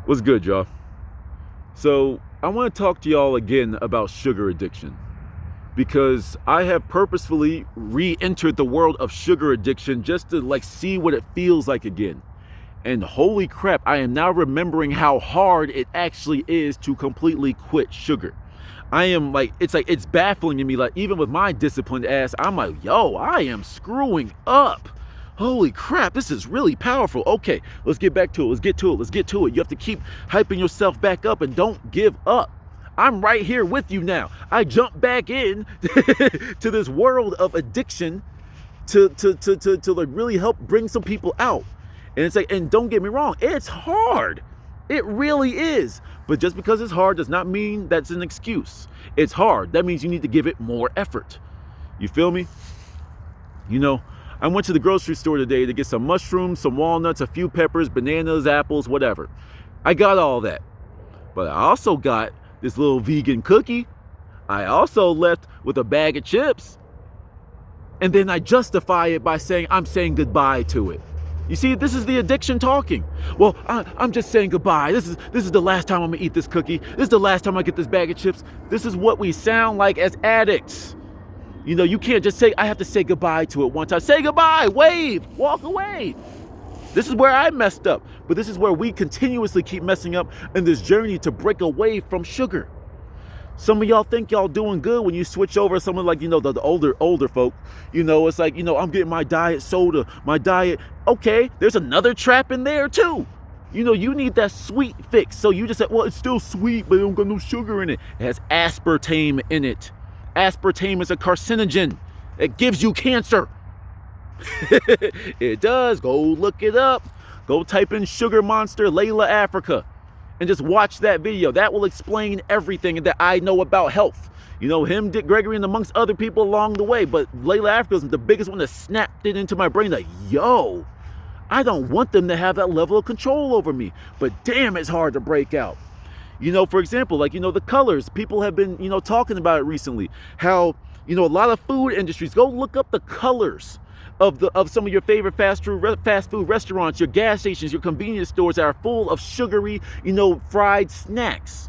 What's good, y'all? So, I want to talk to y'all again about sugar addiction because I have purposefully re-entered the world of sugar addiction just to see what it feels like again. And holy crap, I am now remembering how hard it actually is to completely quit sugar. I am it's baffling to me. Like, even with my disciplined ass, I'm like, yo, I am screwing up. Holy crap, this is really powerful. Okay, let's get back to it. Let's get to it. You have to keep hyping yourself back up and don't give up. I'm right here with you now. I jumped back in to this world of addiction to like really help bring some people out. And it's like, and don't get me wrong, it's hard. It really is. But just because it's hard does not mean that's an excuse. It's hard. That means you need to give it more effort. You feel me? You know, I went to the grocery store today to get some mushrooms, some walnuts, a few peppers, bananas, apples, whatever. I got all that. But I also got this little vegan cookie. I also left with a bag of chips. And then I justify it by saying I'm saying goodbye to it. You see, this is the addiction talking. Well, I'm just saying goodbye. This is the last time I'm gonna eat this cookie. This is the last time I get this bag of chips. This is what we sound like as addicts. You know, you can't just say, I have to say goodbye to it one time. Say goodbye, wave, walk away. This is where I messed up. But this is where we continuously keep messing up in this journey to break away from sugar. Some of y'all think y'all doing good when you switch over to someone like, the older folk. It's like, I'm getting my diet soda, my diet. Okay, there's another trap in there too. You need that sweet fix. So you just say, well, it's still sweet, but it don't got no sugar in it. It has aspartame in it. Aspartame is a carcinogen. It gives you cancer. It does. Go look it up. Go type in Sugar Monster Layla Africa and just watch that video. That will explain everything that I know about health. Him, Dick Gregory, and amongst other people along the way. But Layla Africa is the biggest one that snapped it into my brain. Like, yo, I don't want them to have that level of control over me. But damn, it's hard to break out. For example, the colors. People have been, talking about it recently. How, a lot of food industries, go look up the colors of some of your favorite fast food restaurants, your gas stations, your convenience stores that are full of sugary, fried snacks.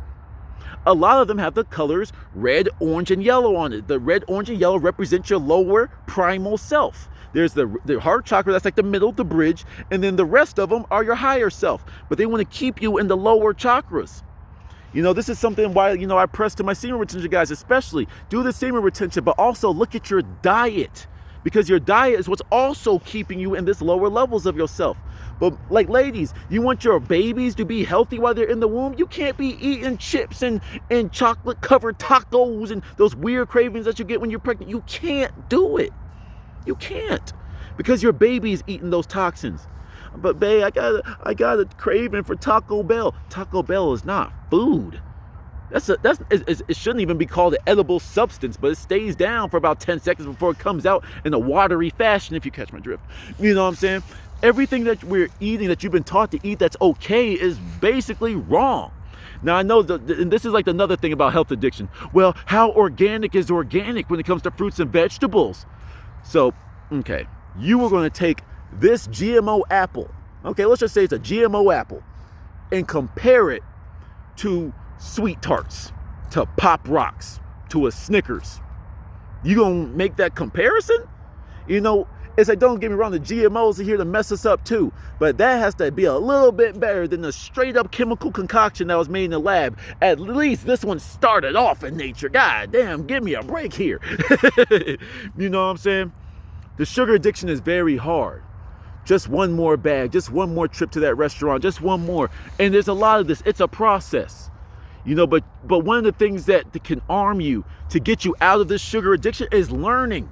A lot of them have the colors red, orange, and yellow on it. The red, orange, and yellow represent your lower primal self. There's the heart chakra, that's like the middle, the bridge, and then the rest of them are your higher self. But they want to keep you in the lower chakras. This is something why, I press to my semen retention guys, especially do the semen retention, but also look at your diet. Because your diet is what's also keeping you in this lower levels of yourself. But like, ladies, you want your babies to be healthy while they're in the womb? You can't be eating chips and chocolate covered tacos and those weird cravings that you get when you're pregnant. You can't do it. You can't. Because your baby is eating those toxins. But babe, I got a craving for Taco Bell. Taco Bell is not food. It shouldn't even be called an edible substance, but it stays down for about 10 seconds before it comes out in a watery fashion, if you catch my drift. You know what I'm saying? Everything that we're eating, that you've been taught to eat that's okay, is basically wrong. Now, I know and this is like another thing about health addiction. Well, how organic is organic when it comes to fruits and vegetables? So, okay, you were going to take this GMO apple, okay, let's just say it's a GMO apple, and compare it to Sweet Tarts, to Pop Rocks, to a Snickers. You gonna make that comparison? It's like, don't get me wrong, the GMOs are here to mess us up too, but that has to be a little bit better than the straight up chemical concoction that was made in the lab. At least this one started off in nature. God damn, give me a break here. You know what I'm saying? The sugar addiction is very hard. Just one more bag, just one more trip to that restaurant, just one more. And there's a lot of this. It's a process. But one of the things that can arm you to get you out of this sugar addiction is learning.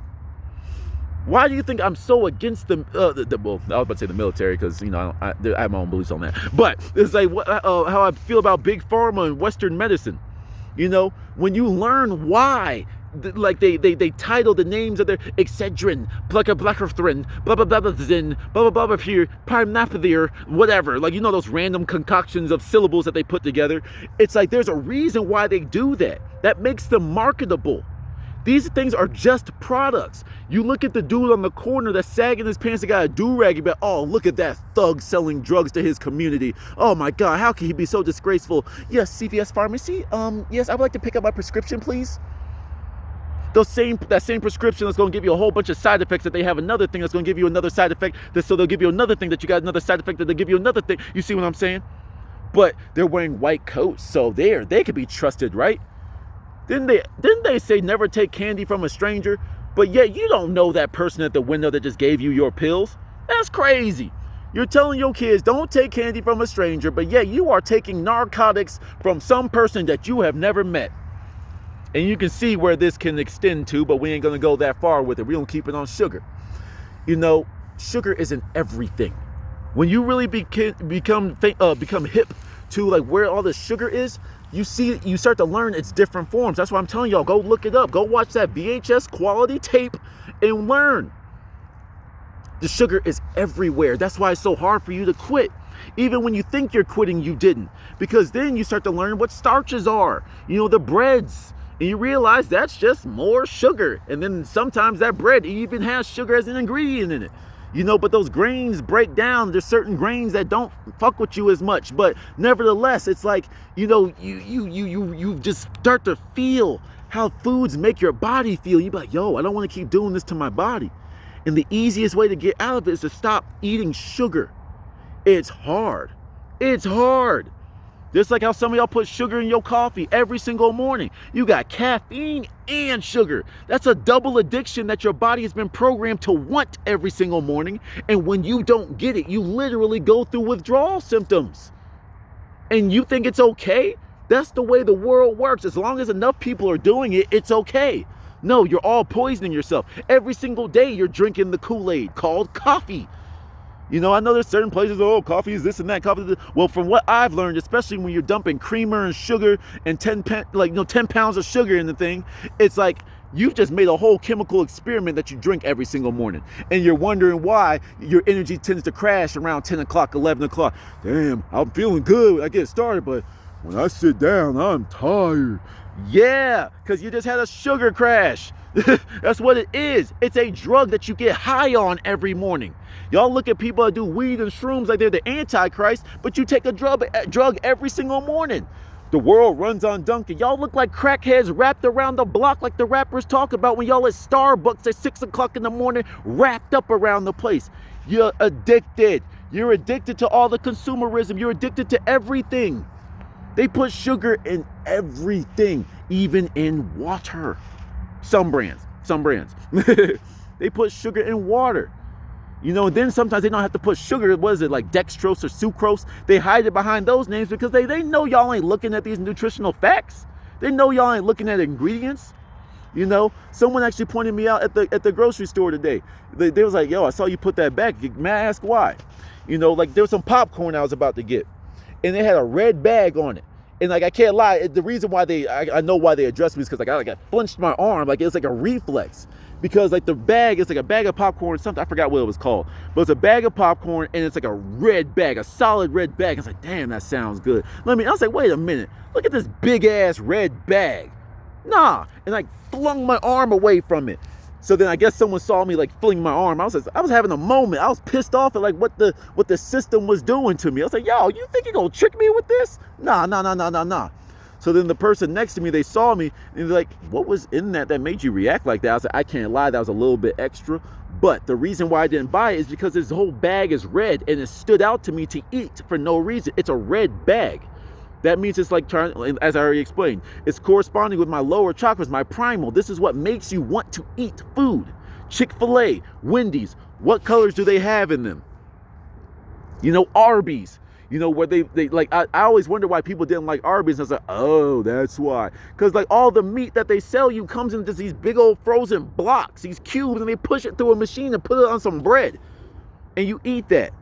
Why do you think I'm so against well, I was about to say the military, because I have my own beliefs on that. But it's like how I feel about big pharma and Western medicine. When you learn why, like they title the names of their Excedrin, Placatrin, blah blah blah blah zin, blah blah blah here, Primnapathier, whatever. Like, those random concoctions of syllables that they put together. It's like there's a reason why they do that. That makes them marketable. These things are just products. You look at the dude on the corner that's sagging his pants and got a do-rag, you be like, oh, look at that thug selling drugs to his community. Oh my God, how can he be so disgraceful? Yes, CVS Pharmacy. Yes, I would like to pick up my prescription, please. That same prescription that's going to give you a whole bunch of side effects, that they have another thing that's going to give you another side effect, so they'll give you another thing that you got another side effect, that they'll give you another thing. You see what I'm saying? But they're wearing white coats, so they could be trusted, right? Didn't they say never take candy from a stranger? But yet you don't know that person at the window that just gave you your pills. That's crazy. You're telling your kids don't take candy from a stranger, but yet you are taking narcotics from some person that you have never met. And you can see where this can extend to, but we ain't gonna go that far with it. We don't keep it on sugar. You know, sugar isn't everything. When you really become hip to like where all the sugar is, you start to learn its different forms. That's why I'm telling y'all, go look it up. Go watch that VHS quality tape and learn. The sugar is everywhere. That's why it's so hard for you to quit. Even when you think you're quitting, you didn't. Because then you start to learn what starches are. You know, the breads. And you realize that's just more sugar. And then sometimes that bread even has sugar as an ingredient in it. You know, but those grains break down. There's certain grains that don't fuck with you as much. But nevertheless, it's like, you know, you just start to feel how foods make your body feel. You be like, yo, I don't want to keep doing this to my body. And the easiest way to get out of it is to stop eating sugar. It's hard. It's hard. Just like how some of y'all put sugar in your coffee every single morning. You got caffeine and sugar. That's a double addiction that your body has been programmed to want every single morning. And when you don't get it, you literally go through withdrawal symptoms. And you think it's okay? That's the way the world works. As long as enough people are doing it, it's okay. No, you're all poisoning yourself. Every single day you're drinking the Kool-Aid called coffee. You know, I know there's certain places, oh, coffee is this and that, coffee is this. Well, from what I've learned, especially when you're dumping creamer and sugar and 10 pounds of sugar in the thing, it's like you've just made a whole chemical experiment that you drink every single morning. And you're wondering why your energy tends to crash around 10 o'clock, 11 o'clock. Damn, I'm feeling good when I get started, but when I sit down, I'm tired. Yeah, because you just had a sugar crash. That's what it is. It's a drug that you get high on every morning. Y'all look at people that do weed and shrooms like they're the Antichrist, but you take a drug every single morning. The world runs on Dunkin'. Y'all look like crackheads wrapped around the block like the rappers talk about when y'all at Starbucks at 6 o'clock in the morning, wrapped up around the place. You're addicted. You're addicted to all the consumerism. You're addicted to everything. They put sugar in everything, even in water. Some brands. They put sugar in water. You know, then sometimes they don't have to put sugar. What is it, like dextrose or sucrose? They hide it behind those names because they know y'all ain't looking at these nutritional facts. They know y'all ain't looking at ingredients. You know, someone actually pointed me out at the grocery store today. They was like, yo, I saw you put that back. May I ask why? You know, like there was some popcorn I was about to get, and they had a red bag on it. And like, I can't lie, the reason why I know why they addressed me is because I flinched my arm. Like, it's like a reflex. Because like the bag, it's like a bag of popcorn, something, I forgot what it was called. But it's a bag of popcorn and it's like a red bag, a solid red bag. It's like, damn, that sounds good. I was like, wait a minute. Look at this big ass red bag. Nah. And I flung my arm away from it. So then I guess someone saw me like fling my arm. I was having a moment. I was pissed off at like what the system was doing to me. I was like, yo, you think you're gonna trick me with this? Nah. So then the person next to me, they saw me and they're like, what was in that made you react like that? I was like, I can't lie, that was a little bit extra. But the reason why I didn't buy it is because this whole bag is red and it stood out to me to eat for no reason. It's a red bag. That means it's like, as I already explained, it's corresponding with my lower chakras, my primal. This is what makes you want to eat food. Chick-fil-A, Wendy's, what colors do they have in them? You know, Arby's, you know, where they like, I always wonder why people didn't like Arby's. And I was like, oh, that's why. Because like all the meat that they sell you comes in just these big old frozen blocks, these cubes, and they push it through a machine and put it on some bread. And you eat that.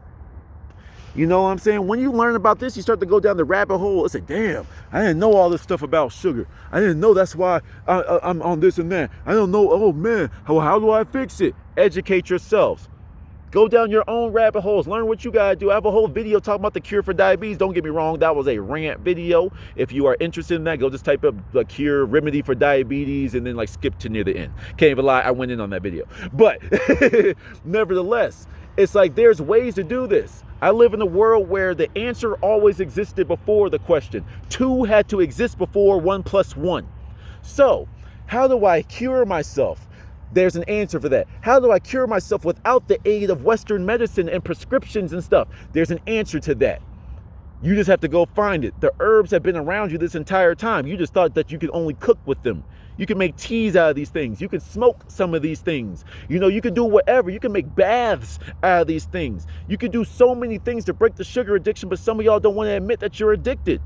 You know what I'm saying? When you learn about this, you start to go down the rabbit hole. It's like, damn, I didn't know all this stuff about sugar. I didn't know that's why I'm on this and that. I don't know, oh man, how do I fix it? Educate yourselves. Go down your own rabbit holes. Learn what you gotta do. I have a whole video talking about the cure for diabetes. Don't get me wrong, that was a rant video. If you are interested in that, go just type up the cure remedy for diabetes and then like skip to near the end. Can't even lie, I went in on that video. But nevertheless, it's like there's ways to do this. I live in a world where the answer always existed before the question. 2 had to exist before 1 + 1. So, how do I cure myself? There's an answer for that. How do I cure myself without the aid of Western medicine and prescriptions and stuff? There's an answer to that. You just have to go find it. The herbs have been around you this entire time. You just thought that you could only cook with them. You can make teas out of these things. You can smoke some of these things. You know, you can do whatever. You can make baths out of these things. You can do so many things to break the sugar addiction, but some of y'all don't want to admit that you're addicted.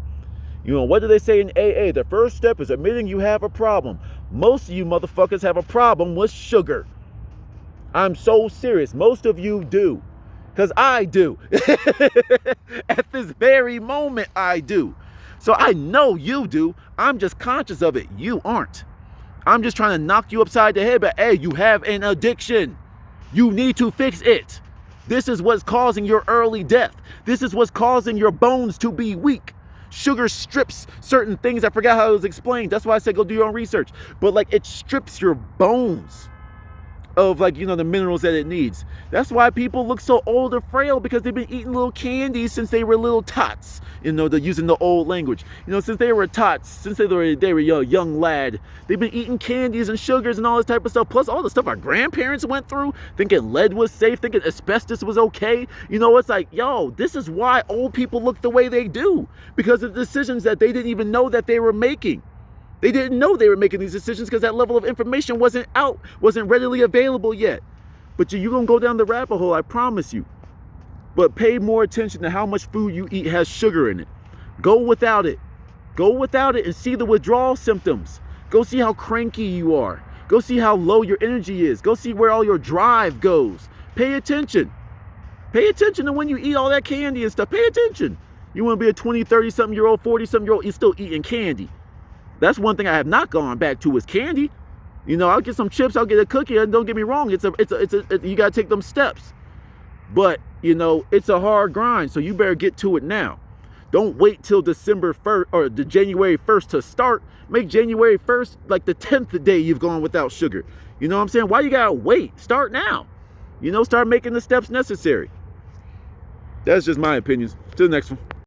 You know, what do they say in AA? The first step is admitting you have a problem. Most of you motherfuckers have a problem with sugar. I'm so serious. Most of you do. Because I do. At this very moment, I do. So I know you do. I'm just conscious of it. You aren't. I'm just trying to knock you upside the head, but hey, you have an addiction. You need to fix it. This is what's causing your early death. This is what's causing your bones to be weak. Sugar strips certain things. I forgot how it was explained. That's why I said go do your own research. But like it strips your bones of like, you know, the minerals that it needs. That's why people look so old or frail, because they've been eating little candies since they were little tots. You know, they're using the old language. You know, since they were tots, since they were a young lad, they've been eating candies and sugars and all this type of stuff. Plus all the stuff our grandparents went through, thinking lead was safe, thinking asbestos was okay. You know, it's like, yo, this is why old people look the way they do, because of decisions that they didn't even know that they were making. They didn't know they were making these decisions because that level of information wasn't readily available yet. But you're going to go down the rabbit hole, I promise you. But pay more attention to how much food you eat has sugar in it. Go without it. Go without it and see the withdrawal symptoms. Go see how cranky you are. Go see how low your energy is. Go see where all your drive goes. Pay attention. Pay attention to when you eat all that candy and stuff. Pay attention. You want to be a 20, 30-something-year-old, 40-something-year-old, you're still eating candy. That's one thing I have not gone back to is candy. You know, I'll get some chips, I'll get a cookie, and don't get me wrong, you gotta take them steps. But, you know, it's a hard grind, so you better get to it now. Don't wait till December 1st or the January 1st to start. Make January 1st like the 10th day you've gone without sugar. You know what I'm saying? Why you gotta wait? Start now. You know, start making the steps necessary. That's just my opinions. To the next one.